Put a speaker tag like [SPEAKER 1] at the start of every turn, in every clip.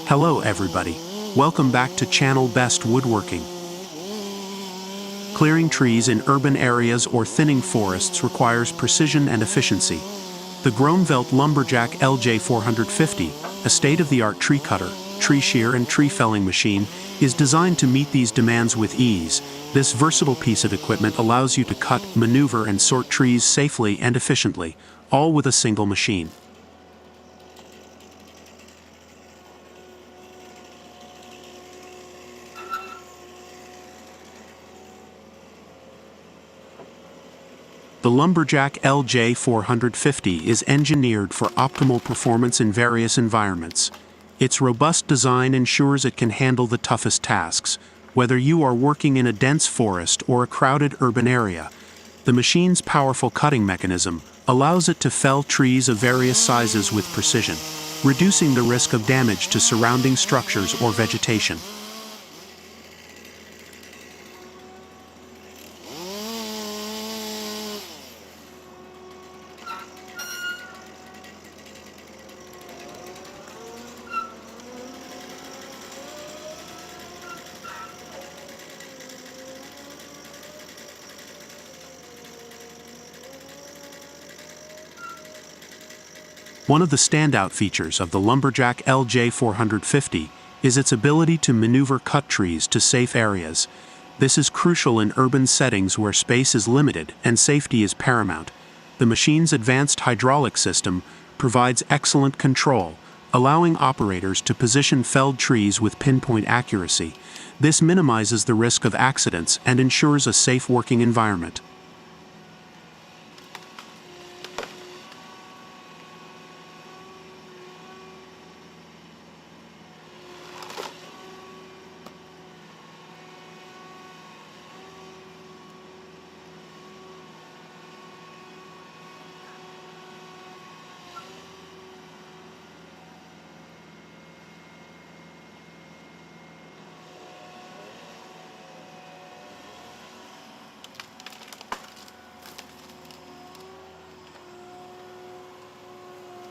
[SPEAKER 1] Hello everybody. Welcome back to Channel Best Woodworking. Clearing trees in urban areas or thinning forests requires precision and efficiency. The Groeneveld Lumberjack LJ450, a state-of-the-art tree cutter, tree shear and tree felling machine, is designed to meet these demands with ease. This versatile piece of equipment allows you to cut, maneuver and sort trees safely and efficiently, all with a single machine. The Lumberjack LJ450 is engineered for optimal performance in various environments. Its robust design ensures it can handle the toughest tasks, whether you are working in a dense forest or a crowded urban area. The machine's powerful cutting mechanism allows it to fell trees of various sizes with precision, reducing the risk of damage to surrounding structures or vegetation. One of the standout features of the Lumberjack LJ450 is its ability to maneuver cut trees to safe areas. This is crucial in urban settings where space is limited and safety is paramount. The machine's advanced hydraulic system provides excellent control, allowing operators to position felled trees with pinpoint accuracy. This minimizes the risk of accidents and ensures a safe working environment.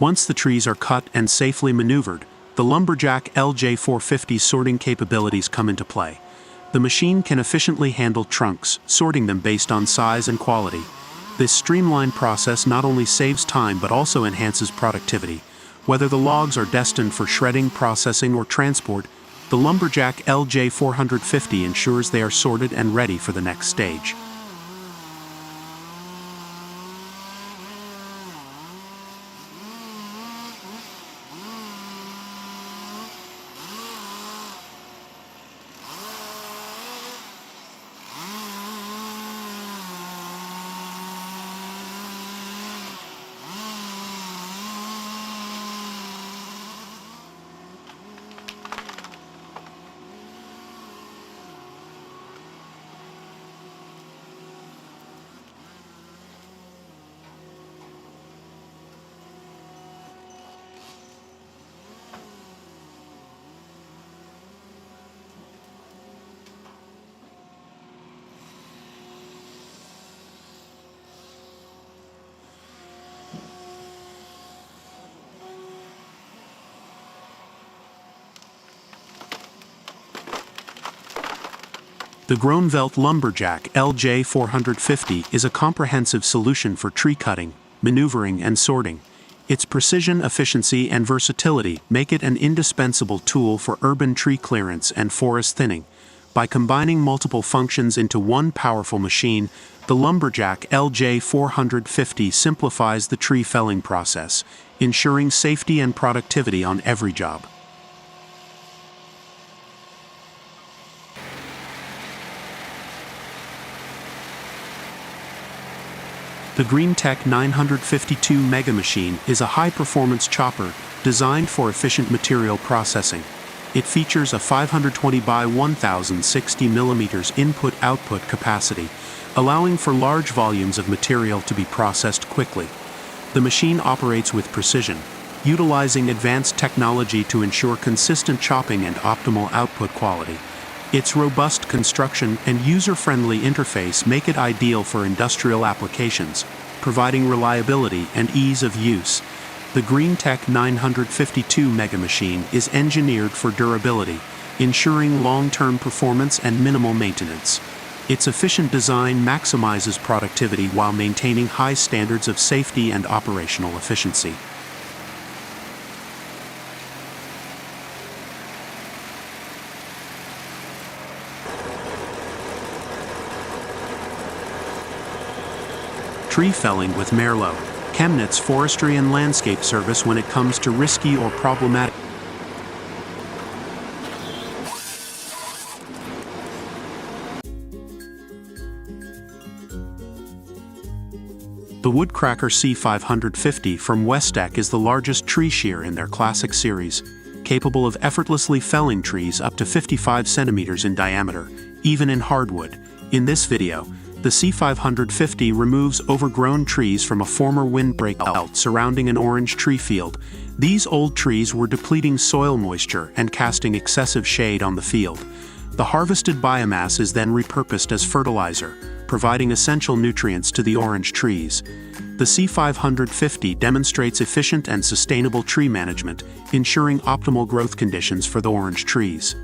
[SPEAKER 1] Once the trees are cut and safely maneuvered, the Lumberjack LJ450's sorting capabilities come into play. The machine can efficiently handle trunks, sorting them based on size and quality. This streamlined process not only saves time but also enhances productivity. Whether the logs are destined for shredding, processing, or transport, the Lumberjack LJ450 ensures they are sorted and ready for the next stage. The Groeneveld Lumberjack LJ450 is a comprehensive solution for tree cutting, maneuvering, and sorting. Its precision, efficiency, and versatility make it an indispensable tool for urban tree clearance and forest thinning. By combining multiple functions into one powerful machine, the Lumberjack LJ450 simplifies the tree felling process, ensuring safety and productivity on every job. The GreenTech 952 Mega Machine is a high-performance chopper designed for efficient material processing. It features a 520 by 1060 mm input-output capacity, allowing for large volumes of material to be processed quickly. The machine operates with precision, utilizing advanced technology to ensure consistent chopping and optimal output quality. Its robust construction and user-friendly interface make it ideal for industrial applications, providing reliability and ease of use. The GreenTech 952 Mega Machine is engineered for durability, ensuring long-term performance and minimal maintenance. Its efficient design maximizes productivity while maintaining high standards of safety and operational efficiency. Tree felling with Merlo, Chemnitz Forestry and Landscape Service when it comes to risky or problematic. The Woodcracker C550 from Westeck is the largest tree shear in their classic series, capable of effortlessly felling trees up to 55 centimeters in diameter, even in hardwood. In this video, the C550 removes overgrown trees from a former windbreak belt surrounding an orange tree field. These old trees were depleting soil moisture and casting excessive shade on the field. The harvested biomass is then repurposed as fertilizer, providing essential nutrients to the orange trees. The C550 demonstrates efficient and sustainable tree management, ensuring optimal growth conditions for the orange trees.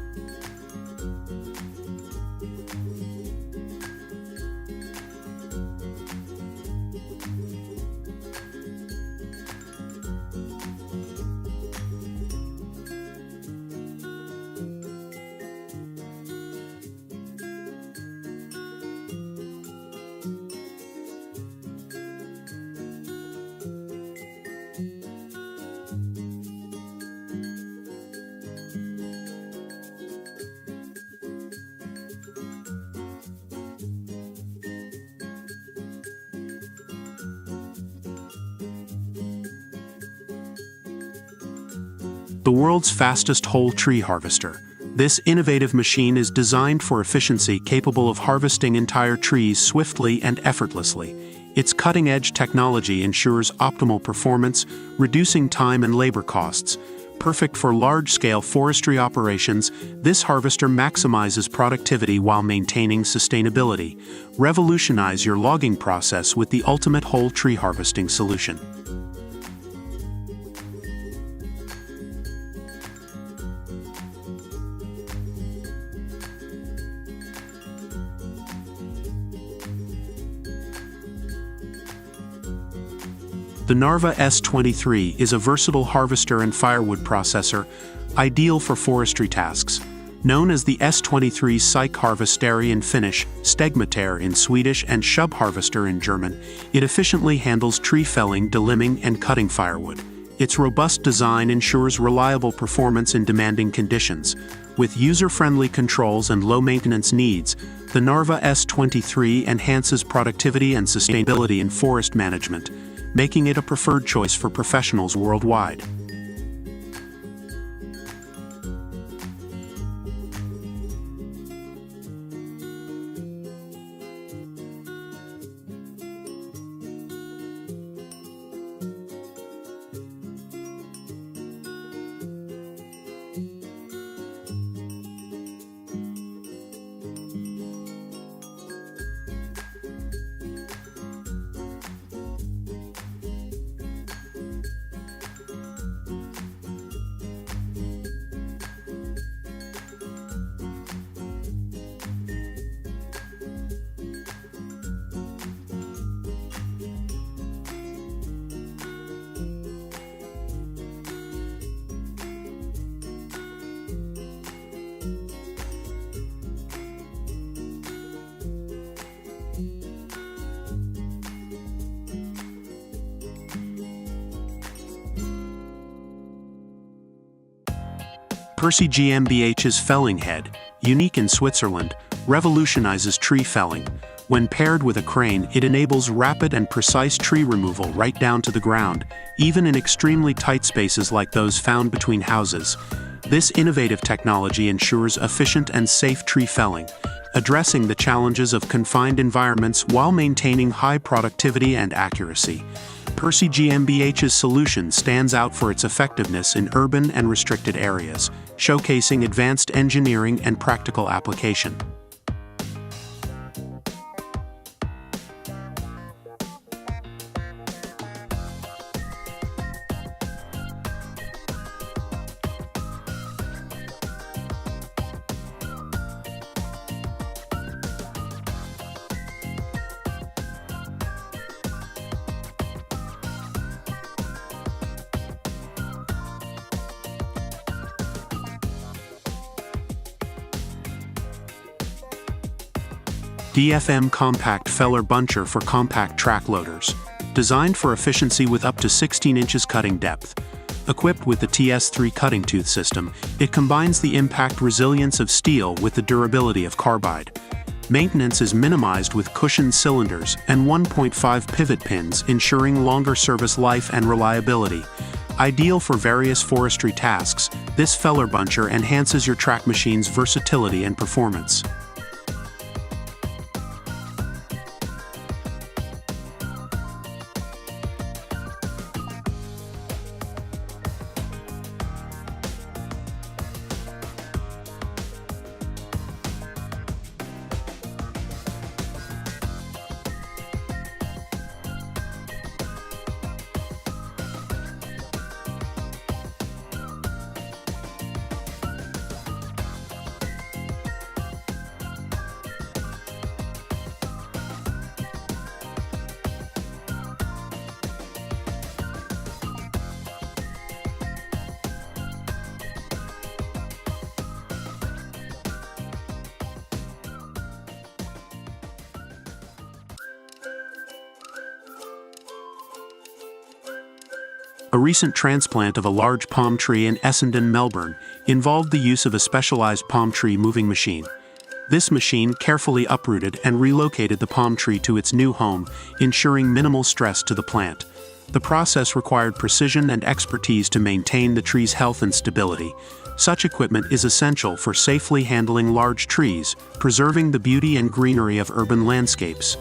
[SPEAKER 1] The world's fastest whole tree harvester. This innovative machine is designed for efficiency, capable of harvesting entire trees swiftly and effortlessly. Its cutting-edge technology ensures optimal performance, reducing time and labor costs. Perfect for large-scale forestry operations, this harvester maximizes productivity while maintaining sustainability. Revolutionize your logging process with the ultimate whole tree harvesting solution. The Narva S23 is a versatile harvester and firewood processor, ideal for forestry tasks. Known as the S23 Psych Harvesteri in Finnish, Stegmater in Swedish, and Shub Harvester in German, it efficiently handles tree felling, delimbing, and cutting firewood. Its robust design ensures reliable performance in demanding conditions. With user-friendly controls and low-maintenance needs, the Narva S23 enhances productivity and sustainability in forest management, making it a preferred choice for professionals worldwide. Percy GmbH's felling head, unique in Switzerland, revolutionizes tree felling. When paired with a crane, it enables rapid and precise tree removal right down to the ground, even in extremely tight spaces like those found between houses. This innovative technology ensures efficient and safe tree felling, addressing the challenges of confined environments while maintaining high productivity and accuracy. Percy GmbH's solution stands out for its effectiveness in urban and restricted areas, showcasing advanced engineering and practical application. DFM Compact Feller Buncher for compact track loaders. Designed for efficiency with up to 16 inches cutting depth. Equipped with the TS3 cutting tooth system, it combines the impact resilience of steel with the durability of carbide. Maintenance is minimized with cushioned cylinders and 1.5 pivot pins, ensuring longer service life and reliability. Ideal for various forestry tasks, this feller buncher enhances your track machine's versatility and performance. A recent transplant of a large palm tree in Essendon, Melbourne, involved the use of a specialized palm tree moving machine. This machine carefully uprooted and relocated the palm tree to its new home, ensuring minimal stress to the plant. The process required precision and expertise to maintain the tree's health and stability. Such equipment is essential for safely handling large trees, preserving the beauty and greenery of urban landscapes.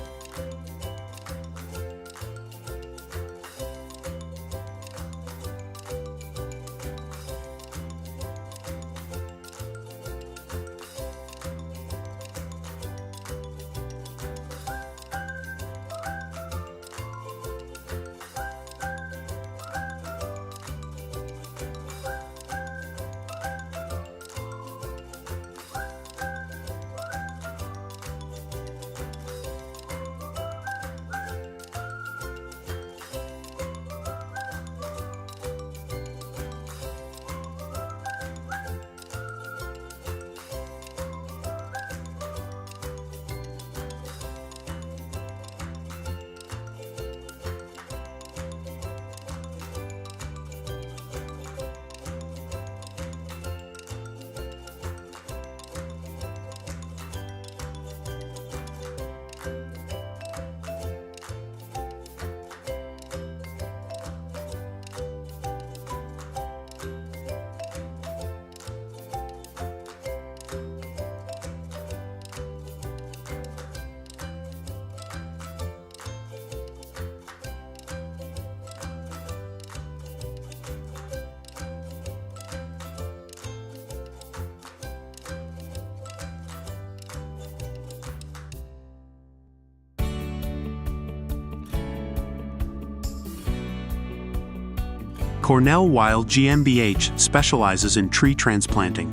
[SPEAKER 1] Cornell Weil GmbH specializes in tree transplanting,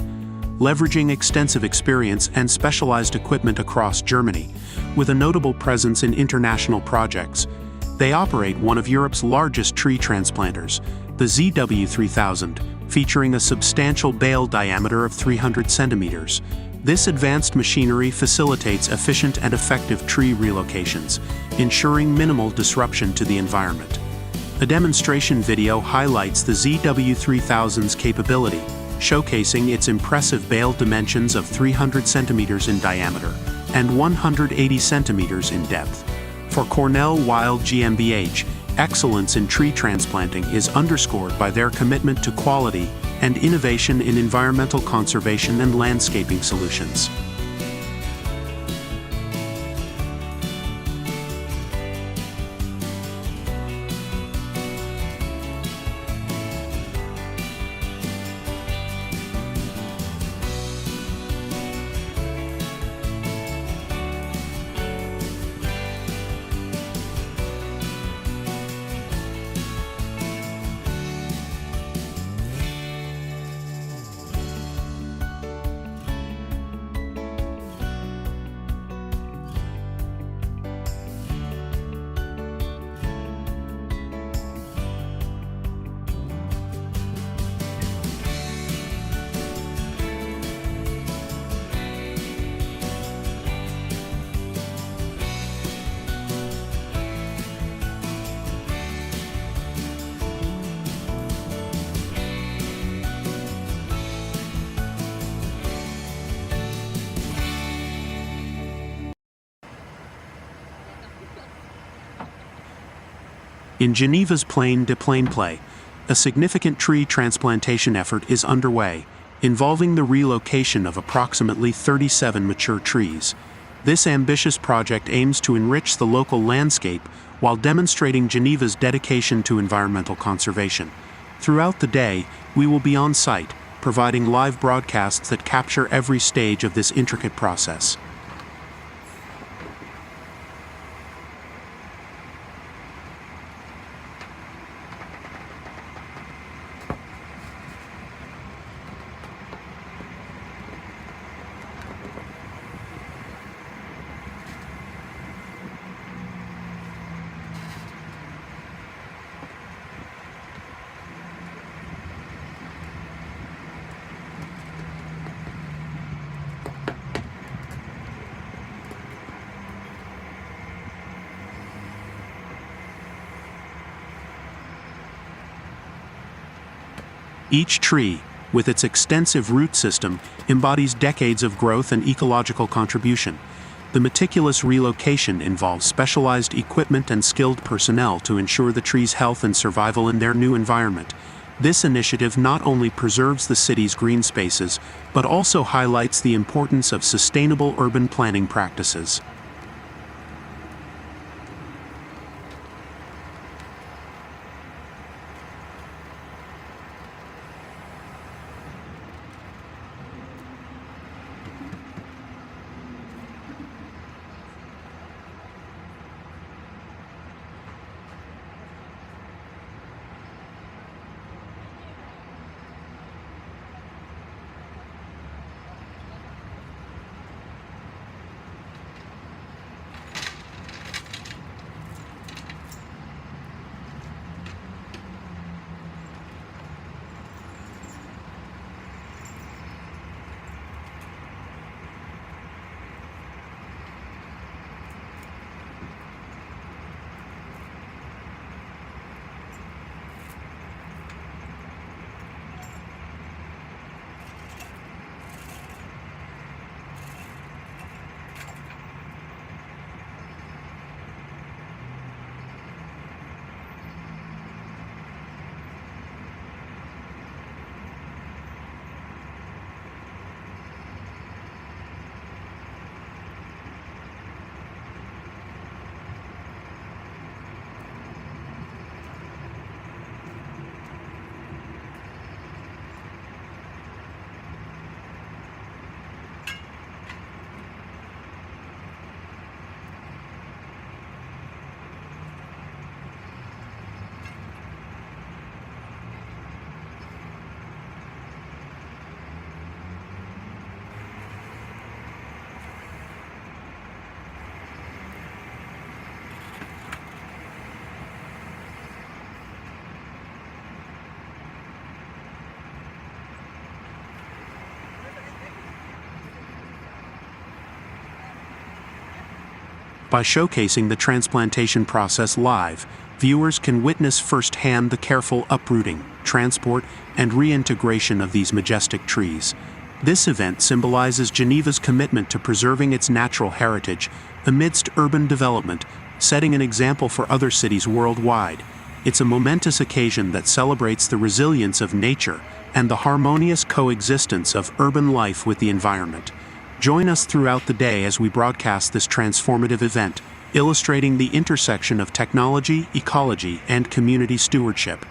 [SPEAKER 1] leveraging extensive experience and specialized equipment across Germany, with a notable presence in international projects. They operate one of Europe's largest tree transplanters, the ZW3000, featuring a substantial bale diameter of 300 centimeters. This advanced machinery facilitates efficient and effective tree relocations, ensuring minimal disruption to the environment. A demonstration video highlights the ZW3000's capability, showcasing its impressive bale dimensions of 300 centimeters in diameter and 180 centimeters in depth. For Cornell Weil GmbH, excellence in tree transplanting is underscored by their commitment to quality and innovation in environmental conservation and landscaping solutions. In Geneva's Plaine de Plainplay, a significant tree transplantation effort is underway, involving the relocation of approximately 37 mature trees. This ambitious project aims to enrich the local landscape while demonstrating Geneva's dedication to environmental conservation. Throughout the day, we will be on site, providing live broadcasts that capture every stage of this intricate process. Each tree, with its extensive root system, embodies decades of growth and ecological contribution. The meticulous relocation involves specialized equipment and skilled personnel to ensure the tree's health and survival in their new environment. This initiative not only preserves the city's green spaces, but also highlights the importance of sustainable urban planning practices. By showcasing the transplantation process live, viewers can witness firsthand the careful uprooting, transport, and reintegration of these majestic trees. This event symbolizes Geneva's commitment to preserving its natural heritage amidst urban development, setting an example for other cities worldwide. It's a momentous occasion that celebrates the resilience of nature and the harmonious coexistence of urban life with the environment. Join us throughout the day as we broadcast this transformative event, illustrating the intersection of technology, ecology, and community stewardship.